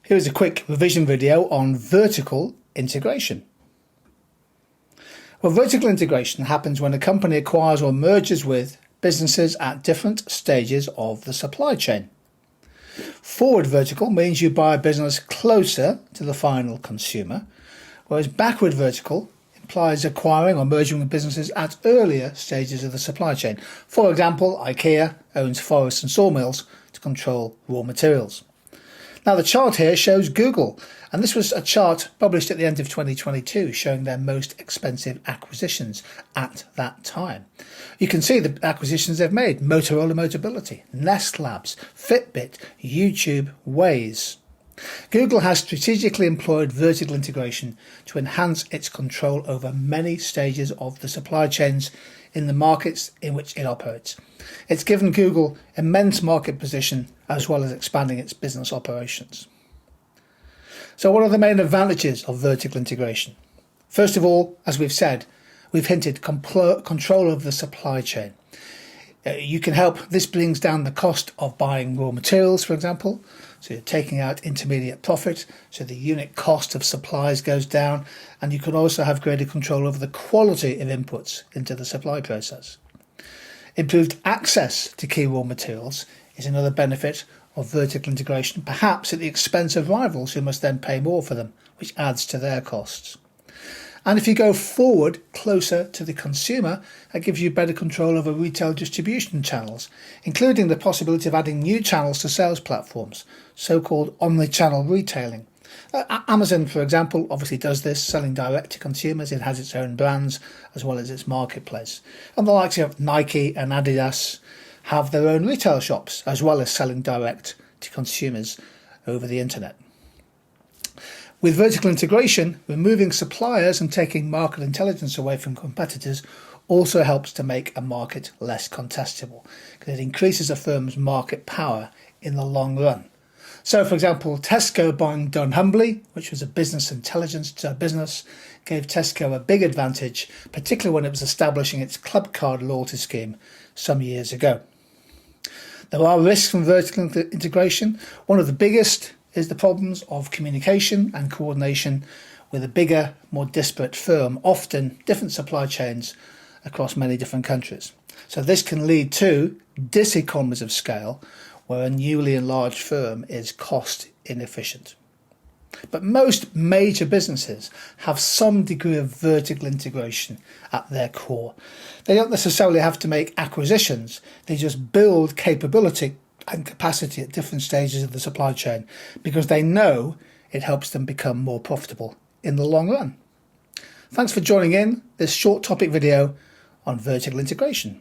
Here's a quick revision video on vertical integration. Well, vertical integration happens when a company acquires or merges with businesses at different stages of the supply chain. Forward vertical means you buy a business closer to the final consumer, whereas backward vertical implies acquiring or merging with businesses at earlier stages of the supply chain. For example, IKEA owns forests and sawmills to control raw materials. Now the chart here shows Google, and this was a chart published at the end of 2022 showing their most expensive acquisitions at that time. You can see the acquisitions they've made: Motorola Motability, Nest Labs, Fitbit, YouTube, Waze. Google has strategically employed vertical integration to enhance its control over many stages of the supply chains in the markets in which it operates. It's given Google immense market position as well as expanding its business operations. So what are the main advantages of vertical integration? First of all, as we've said, we've hinted control of the supply chain. This brings down the cost of buying raw materials, for example. So you're taking out intermediate profit, so the unit cost of supplies goes down, and you can also have greater control over the quality of inputs into the supply process. Improved access to key raw materials is another benefit of vertical integration, perhaps at the expense of rivals who must then pay more for them, which adds to their costs. And if you go forward closer to the consumer, that gives you better control over retail distribution channels, including the possibility of adding new channels to sales platforms, so-called omni-channel retailing. Amazon, for example, obviously does this, selling direct to consumers. It has its own brands as well as its marketplace. And the likes of Nike and Adidas have their own retail shops, as well as selling direct to consumers over the internet. With vertical integration, removing suppliers and taking market intelligence away from competitors also helps to make a market less contestable, because it increases a firm's market power in the long run. So, for example, Tesco buying dunnhumby, which was a business intelligence business, gave Tesco a big advantage, particularly when it was establishing its club card loyalty scheme some years ago. There are risks from vertical integration. One of the biggest is the problems of communication and coordination with a bigger, more disparate firm, often different supply chains across many different countries. So this can lead to diseconomies of scale, where a newly enlarged firm is cost inefficient. But most major businesses have some degree of vertical integration at their core. They don't necessarily have to make acquisitions, they just build capability and capacity at different stages of the supply chain, because they know it helps them become more profitable in the long run. Thanks for joining in this short topic video on vertical integration.